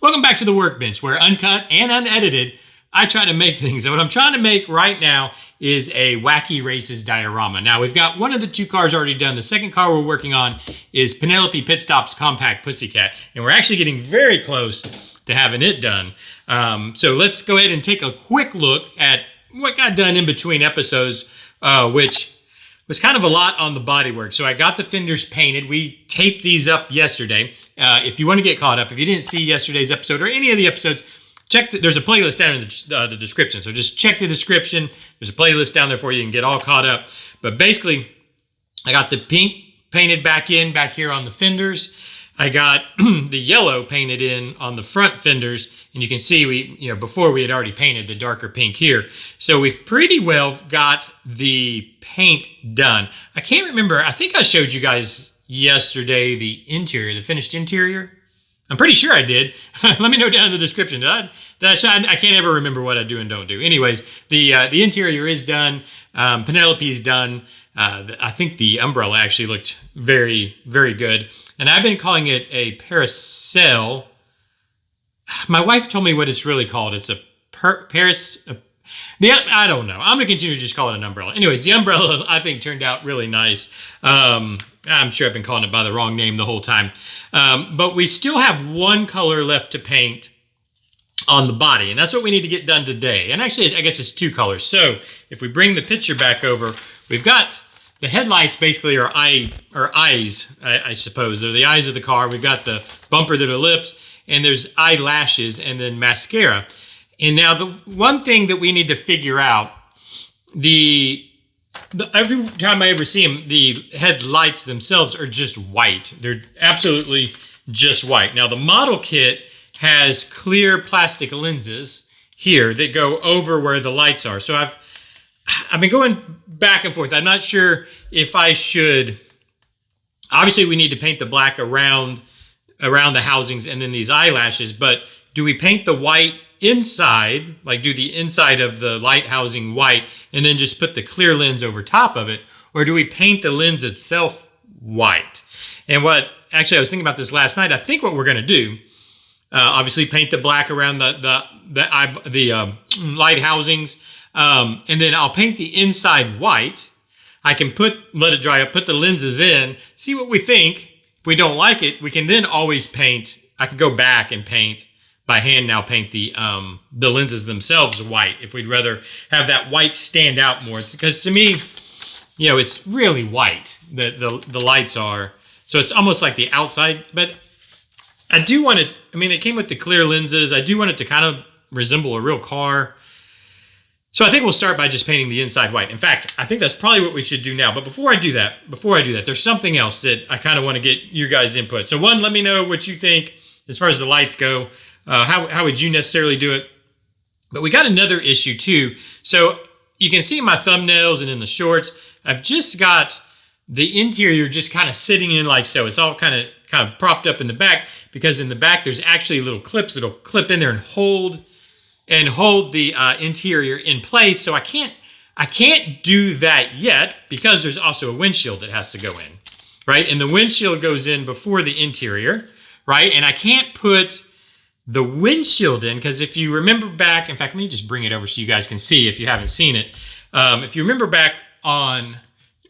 Welcome back to the Workbench, where uncut and unedited, I try to make things. And what I'm trying to make right now is a Wacky Races diorama. Now, we've got one of the two cars already done. The second car we're working on is Penelope Pitstop's compact Pussycat. And we're actually getting very close to having it done. So let's go ahead and take a quick look at what got done in between episodes, which was kind of a lot on the bodywork. So I got the fenders painted. We taped these up yesterday. If you want to get caught up, if you didn't see yesterday's episode or any of the episodes, there's a playlist down in the description. So just check the description. There's a playlist down there for you. You can get all caught up. But basically, I got the pink painted back here on the fenders. I got the yellow painted in on the front fenders. And you can see before we had already painted the darker pink here. So we've pretty well got the paint done. I can't remember. I think I showed you guys yesterday the interior, the finished interior. I'm pretty sure I did. Let me know down in the description. I can't ever remember what I do and don't do. Anyways, the interior is done. Penelope's done. I think the umbrella actually looked very, very good. And I've been calling it a parasol. My wife told me what it's really called. It's a I don't know. I'm going to continue to just call it an umbrella. Anyways, the umbrella, I think, turned out really nice. I'm sure I've been calling it by the wrong name the whole time. But we still have one color left to paint on the body, and that's what we need to get done today. And actually, I guess it's two colors. So if we bring the picture back over, we've got the headlights basically are eyes, I suppose. They're the eyes of the car. We've got the bumper that are lips, and there's eyelashes and then mascara. And now the one thing that we need to figure out, every time I ever see them, the headlights themselves are just white. They're absolutely just white. Now the model kit has clear plastic lenses here that go over where the lights are. So I've been going back and forth. I'm not sure if I should. Obviously, we need to paint the black around the housings and then these eyelashes. But do we paint the white inside, like do the inside of the light housing white and then just put the clear lens over top of it? Or do we paint the lens itself white? And actually I was thinking about this last night. I think what we're going to do, obviously paint the black around the light housings. And then I'll paint the inside white. I can let it dry up, put the lenses in, see what we think. If we don't like it, we can then always paint. I can go back and paint by hand now, paint the lenses themselves white if we'd rather have that white stand out more. Because to me, it's really white, the lights are. So it's almost like the outside, but I do want it, they came with the clear lenses. I do want it to kind of resemble a real car. So I think we'll start by just painting the inside white. In fact, I think that's probably what we should do now. But before I do that, there's something else that I kind of want to get your guys' input. So one, let me know what you think as far as the lights go. How would you necessarily do it? But we got another issue too. So you can see in my thumbnails and in the shorts, I've just got the interior just kind of sitting in like so. It's all kind of propped up in the back because in the back there's actually little clips that'll clip in there and hold the interior in place. So I can't do that yet because there's also a windshield that has to go in, right? And the windshield goes in before the interior, right? And I can't put the windshield in because if you remember back, in fact, let me just bring it over so you guys can see if you haven't seen it. If you remember back on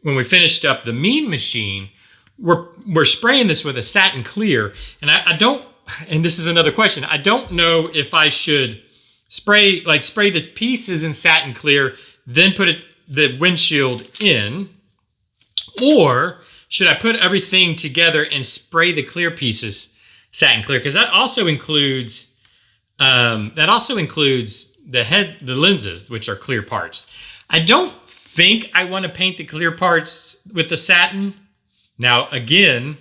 when we finished up the Mean Machine, we're spraying this with a satin clear, and I don't. And this is another question. I don't know if I should spray the pieces in satin clear, then put the windshield in, or should I put everything together and spray the clear pieces satin clear? Because that also includes the lenses, which are clear parts. I don't think I want to paint the clear parts with the satin. Now, again,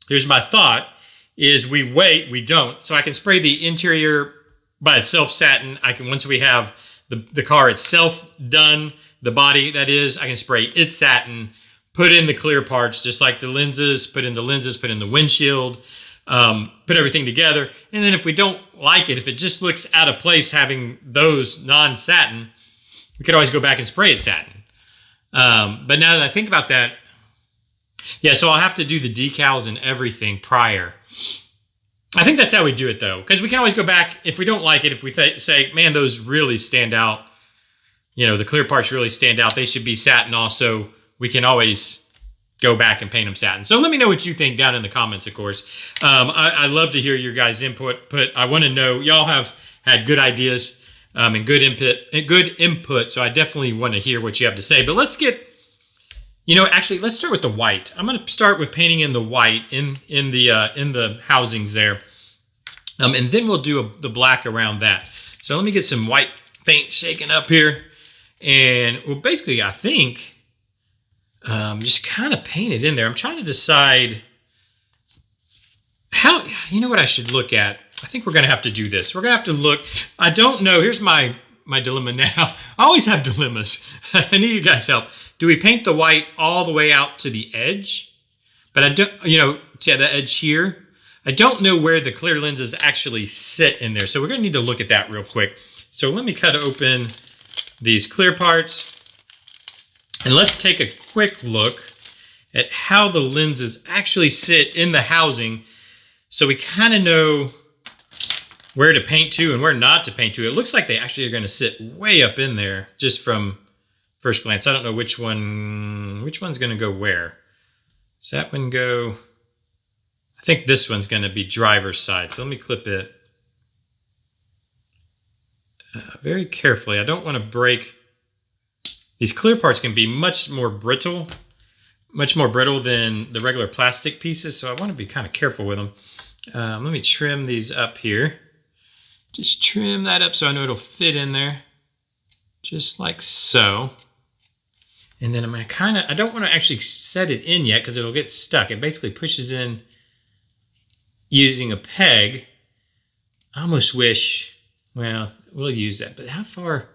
here's my thought, is we don't. So I can spray the interior by itself satin. Once we have the car itself done, the body that is, I can spray it satin, put in the clear parts, just like the lenses, put in the windshield, put everything together. And then if we don't like it, if it just looks out of place having those non-satin, we could always go back and spray it satin. But now that I think about that, yeah, so I'll have to do the decals and everything prior. I think that's how we do it though, because we can always go back if we don't like it. If we say, man, those really stand out, the clear parts really stand out, they should be satin also, we can always go back and paint them satin. So let me know what you think down in the comments, of course. I love to hear your guys' input. I want to know, y'all have had good ideas and good input. So I definitely want to hear what you have to say. But let's get, actually, let's start with the white. I'm going to start with painting in the white in the housings there. And then we'll do the black around that. So let me get some white paint shaken up here. And well, basically, I think just kind of paint it in there. I'm trying to decide how, what I should look at. I think we're going to have to do this. We're going to have to look. I don't know. Here's my dilemma now. I always have dilemmas. I need you guys' help. Do we paint the white all the way out to the edge? But I don't, to the edge here. I don't know where the clear lenses actually sit in there. So we're going to need to look at that real quick. So let me cut open these clear parts. And let's take a quick look at how the lenses actually sit in the housing so we kind of know where to paint to and where not to paint to. It looks like they actually are going to sit way up in there just from first glance. I don't know which one's going to go where. Does that one go? I think this one's going to be driver's side. So let me clip it very carefully. I don't want to break. These clear parts can be much more brittle than the regular plastic pieces. So I want to be kind of careful with them. Let me trim these up here. Just trim that up so I know it'll fit in there. Just like so. And then I'm going to I don't want to actually set it in yet because it'll get stuck. It basically pushes in using a peg. I almost wish, well, we'll use that. But how far?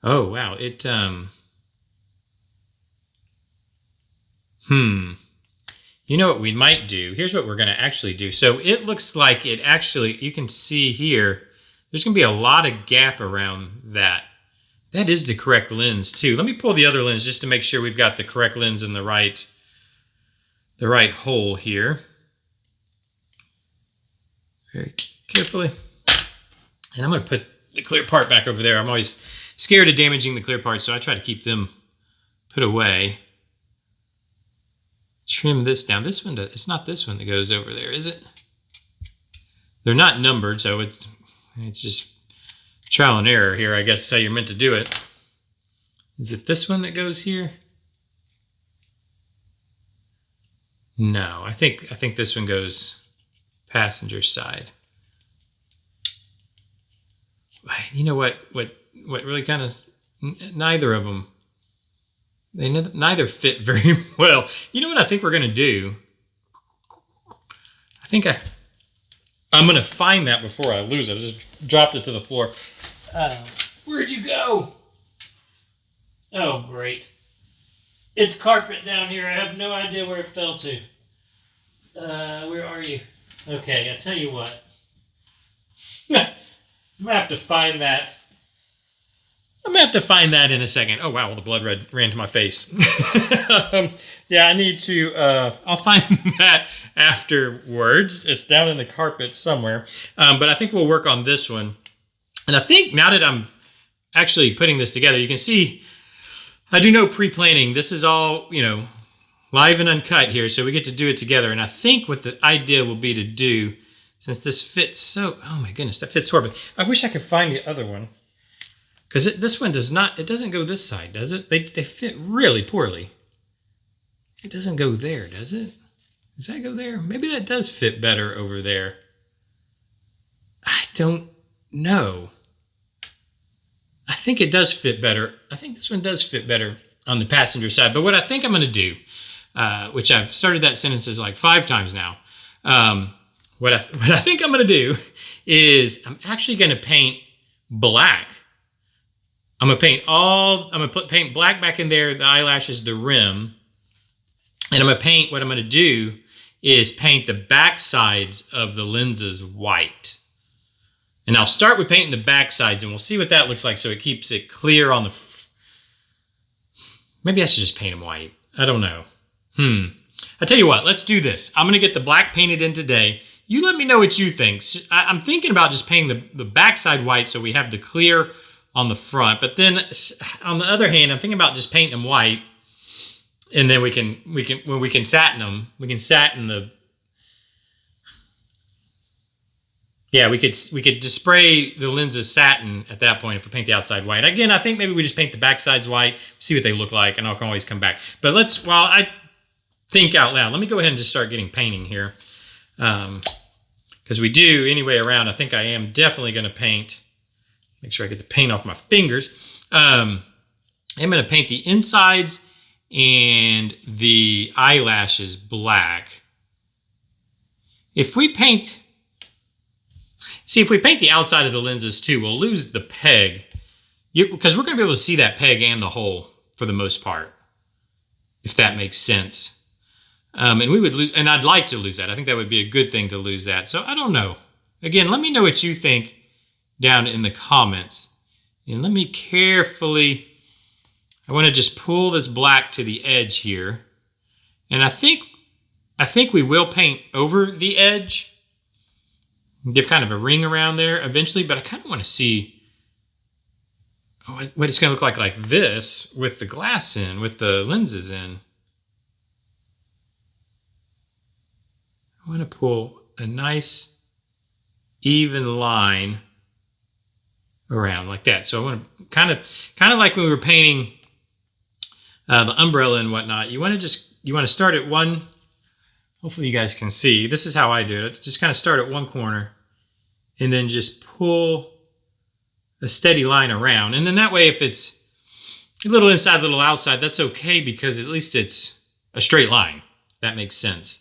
Oh, wow. It, You know what we might do? Here's what we're going to actually do. So it looks like it actually, you can see here, there's going to be a lot of gap around that. That is the correct lens too. Let me pull the other lens just to make sure we've got the correct lens in the right hole here. Very carefully. And I'm going to put the clear part back over there. I'm always scared of damaging the clear parts, so I try to keep them put away. Trim this down. This one, it's not this one that goes over there, is it? They're not numbered, so it's just trial and error here. I guess is how you're meant to do it. Is it this one that goes here? No, I think this one goes passenger side. You know what really kind of, neither of them, they neither fit very well. You know what I think we're going to do? I think I'm going to find that before I lose it. I just dropped it to the floor. Where'd you go? Oh, great. It's carpet down here. I have no idea where it fell to. Where are you? Okay, I'll tell you what. I'm going to have to find that. I'm going to have to find that in a second. Oh, wow, well, the blood ran to my face. Yeah, I need to, I'll find that afterwards. It's down in the carpet somewhere. But I think we'll work on this one. And I think now that I'm actually putting this together, you can see I do no pre-planning. This is all, live and uncut here. So we get to do it together. And I think what the idea will be to do, since this fits so, oh my goodness, that fits horribly. I wish I could find the other one. Because this one does not, it doesn't go this side, does it? They fit really poorly. It doesn't go there, does it? Does that go there? Maybe that does fit better over there. I don't know. I think it does fit better. I think this one does fit better on the passenger side. But what I think I'm going to do, which I've started that sentence like 5 times now. What I think I'm going to do is I'm actually going to paint black. I'm going to paint black back in there, the eyelashes, the rim. And what I'm going to do is paint the back sides of the lenses white. And I'll start with painting the back sides and we'll see what that looks like so it keeps it clear on the... Maybe I should just paint them white. I don't know. I tell you what, let's do this. I'm going to get the black painted in today. You let me know what you think. I'm thinking about just painting the backside white so we have the clear on the front. But then on the other hand, I'm thinking about just painting them white, and then we can satin them. We can satin the. Yeah, we could just spray the lenses satin at that point if we paint the outside white. Again, I think maybe we just paint the backsides white, see what they look like, and I can always come back. But while I think out loud, let me go ahead and just start getting painting here. Because we do, anyway, around, I think I am definitely going to paint. Make sure I get the paint off my fingers. I'm going to paint the insides and the eyelashes black. If we paint the outside of the lenses too, we'll lose the peg. Because we're going to be able to see that peg and the hole for the most part, if that makes sense. And we would lose, and I'd like to lose that. I think that would be a good thing to lose that. So I don't know. Again, let me know what you think down in the comments. And let me carefully, I want to just pull this black to the edge here. And I think we will paint over the edge. Give kind of a ring around there eventually, but I kind of want to see what it's going to look like this with the glass in, with the lenses in. I want to pull a nice even line around like that. So I want to kind of like when we were painting the umbrella and whatnot. You want to start at one. Hopefully you guys can see. This is how I do it. Just kind of start at one corner and then just pull a steady line around. And then that way, if it's a little inside, a little outside, that's okay because at least it's a straight line. That makes sense.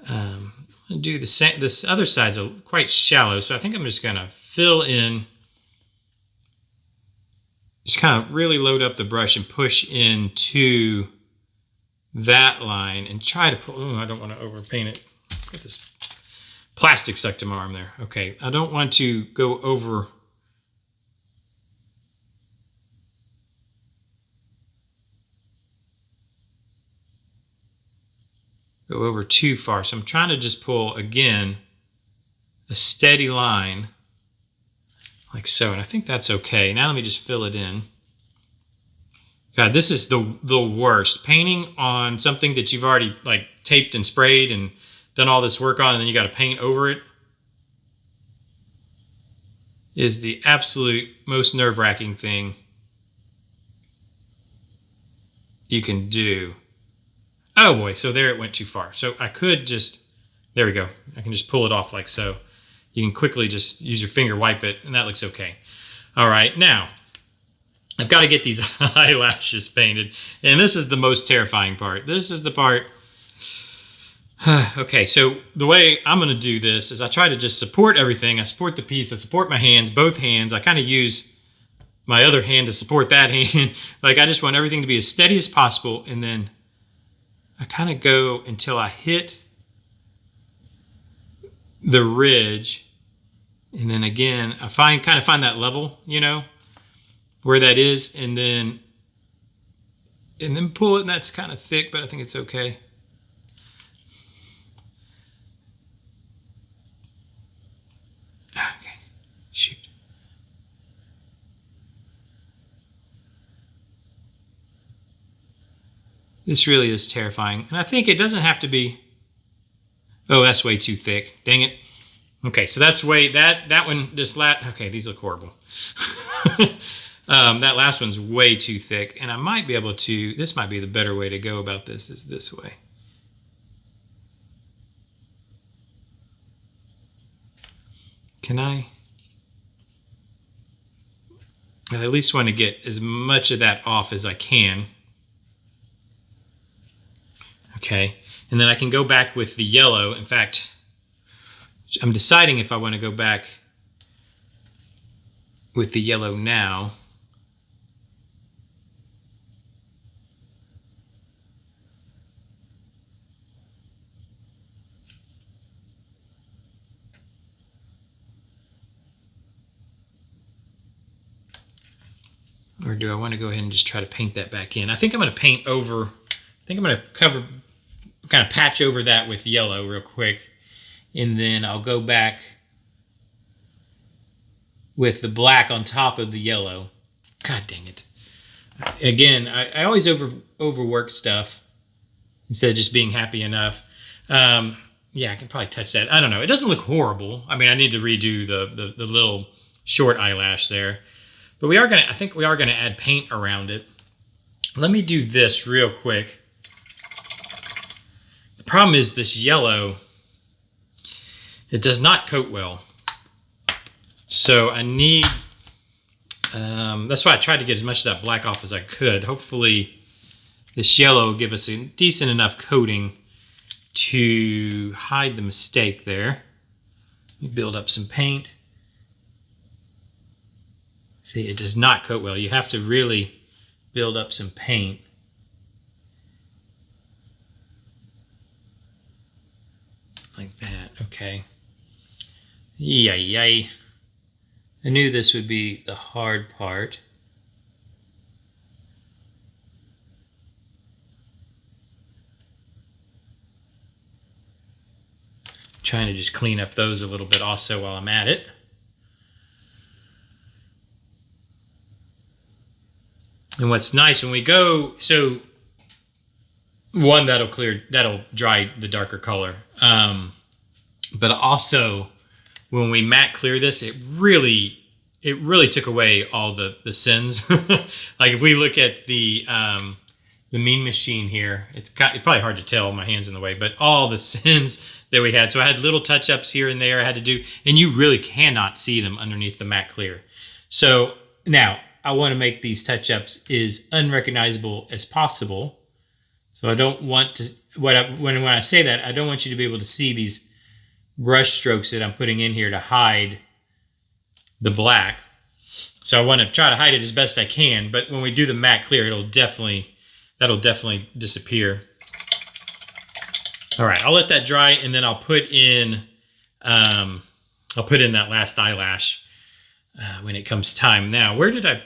I'm going to do the same. This other side's quite shallow, so I think I'm just going to fill in. Just kind of really load up the brush and push into that line and try to pull. Oh, I don't want to overpaint it. Get this plastic stuck to my arm there. Okay, I don't want to go over. Go over too far. So I'm trying to just pull again a steady line like so, and I think that's okay. Now let me just fill it in. God, this is the worst. Painting on something that you've already like taped and sprayed and done all this work on, and then you got to paint over it is the absolute most nerve-wracking thing you can do. Oh boy, so there it went too far. So I could just, there we go. I can just pull it off like so. You can quickly just use your finger, wipe it, and that looks okay. All right, now I've got to get these eyelashes painted. And this is the most terrifying part. This is the part. Okay, so the way I'm going to do this is I try to just support everything. I support the piece. I support my hands, both hands. I kind of use my other hand to support that hand. Like I just want everything to be as steady as possible. And then I kind of go until I hit the ridge. And then again, I kind of find that level, you know, where that is, and then pull it, and that's kind of thick, but I think it's okay. Okay, shoot. This really is terrifying, and I think it doesn't have to be. Oh, that's way too thick. Dang it. Okay, so that's that one. Okay, these look horrible. That last one's way too thick, and I might be able to, this might be the better way to go about this, is this way. Can I at least want to get as much of that off as I can. Okay, and then I can go back with the yellow. In fact, I'm deciding if I want to go back with the yellow now. Or do I want to go ahead and just try to paint that back in? I think I'm going to paint over, I think I'm going to kind of patch over that with yellow real quick. and then I'll go back with the black on top of the yellow. God dang it. Again, I always overwork stuff instead of just being happy enough. Yeah, I can probably touch that. I don't know. It doesn't look horrible. I mean, I need to redo the little short eyelash there. But I think we are gonna add paint around it. Let me do this real quick. The problem is this yellow, it does not coat well. So I need, that's why I tried to get as much of that black off as I could. Hopefully this yellow will give us a decent enough coating to hide the mistake there. Let me build up some paint. See, it does not coat well. You have to really build up some paint. Like that, okay. Yay. I knew this would be the hard part. Trying to just clean up those a little bit also while I'm at it. And what's nice when we go, so one, that'll dry the darker color. But also when we matte clear this, it really took away all the sins. Like if we look at the Mean Machine here, it's probably hard to tell, my hand's in the way, but all the sins that we had. So I had little touch-ups here and there I had to do, and you really cannot see them underneath the matte clear. So now I want to make these touch-ups as unrecognizable as possible. So I don't want to, when I say that, I don't want you to be able to see these brush strokes that I'm putting in here to hide the black. So I want to try to hide it as best I can, but when we do the matte clear, that'll definitely disappear. All right, I'll let that dry, and then I'll put in that last eyelash when it comes time. Now, where did I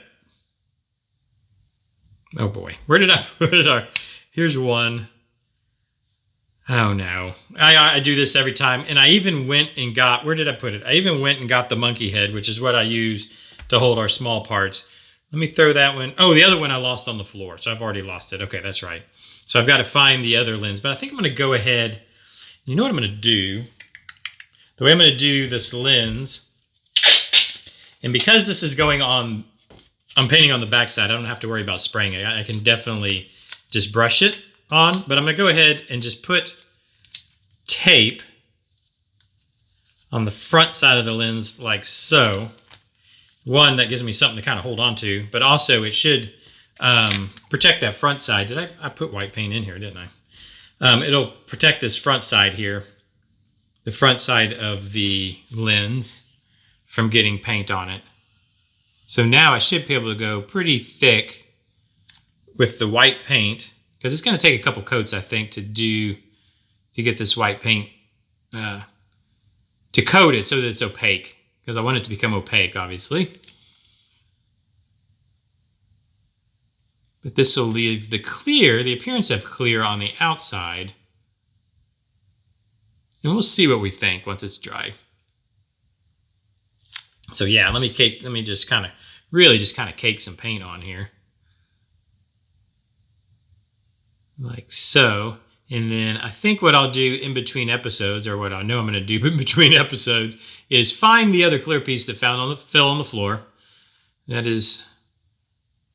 put our, here's one. Oh no, I do this every time. And I even went and got, where did I put it? I even went and got the monkey head, which is what I use to hold our small parts. Let me throw that one. Oh, the other one I lost on the floor, so I've already lost it. Okay, that's right. So I've got to find the other lens, but I think I'm gonna go ahead, you know what I'm gonna do? The way I'm gonna do this lens, and because this is going on, I'm painting on the backside, I don't have to worry about spraying it. I can definitely just brush it on, but I'm gonna go ahead and just put tape on the front side of the lens like so. One, that gives me something to kind of hold on to, but also it should protect that front side. Did I put white paint in here, didn't I? It'll protect this front side here, the front side of the lens, from getting paint on it. So now I should be able to go pretty thick with the white paint, because it's going to take a couple coats, I think, to get this white paint to coat it so that it's opaque, because I want it to become opaque, obviously. But this will leave the appearance of clear on the outside. And we'll see what we think once it's dry. So yeah, let me just kind of, really just kind of cake some paint on here. Like so. And then I think what I'll do in between episodes, or what I know I'm going to do in between episodes, is find the other clear piece that fell on the floor. That is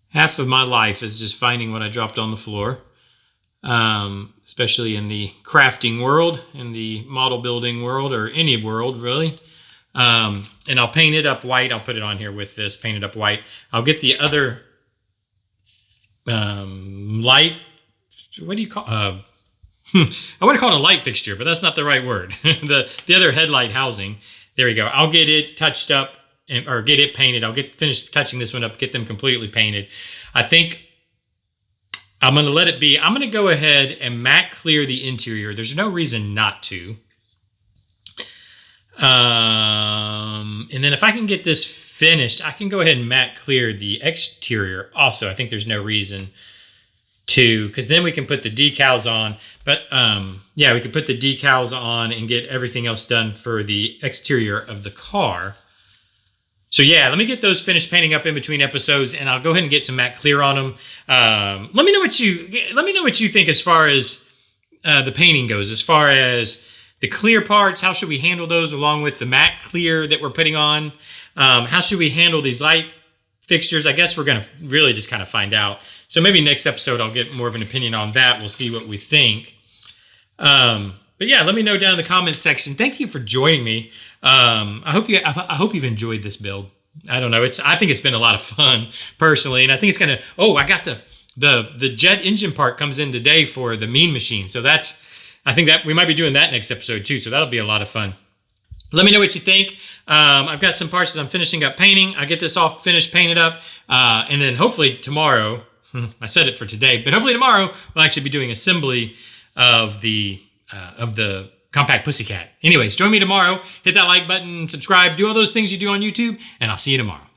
half of my life, is just finding what I dropped on the floor, especially in the crafting world, in the model building world, or any world really. And I'll paint it up white. I'll put it on here with this, paint it up white. I'll get the other light, what do you call I want to call it a light fixture, but that's not the right word. the other headlight housing. There we go. I'll get it touched up, or get it painted. I'll get finished touching this one up, get them completely painted. I think I'm going to let it be. I'm going to go ahead and matte clear the interior. There's no reason not to. And then if I can get this finished, I can go ahead and matte clear the exterior also. I think there's no reason because then we can put the decals on. But yeah, we can put the decals on and get everything else done for the exterior of the car. So yeah, let me get those finished painting up in between episodes, and I'll go ahead and get some matte clear on them. Let me know what you think as far as the painting goes. As far as the clear parts, how should we handle those along with the matte clear that we're putting on? How should we handle these light fixtures? I guess we're gonna really just kind of find out. So maybe next episode I'll get more of an opinion on that. We'll see what we think. But yeah, let me know down in the comments section. Thank you for joining me. I hope you've enjoyed this build. I don't know. I think it's been a lot of fun personally, and I think it's gonna. Oh, I got the jet engine part comes in today for the mean machine. So I think that we might be doing that next episode too. So that'll be a lot of fun. Let me know what you think. I've got some parts that I'm finishing up painting. I get this all finished, painted up, and then hopefully tomorrow. I said it for today, but hopefully tomorrow we'll actually be doing assembly of the compact Pussycat. Anyways, join me tomorrow. Hit that like button, subscribe, do all those things you do on YouTube, and I'll see you tomorrow.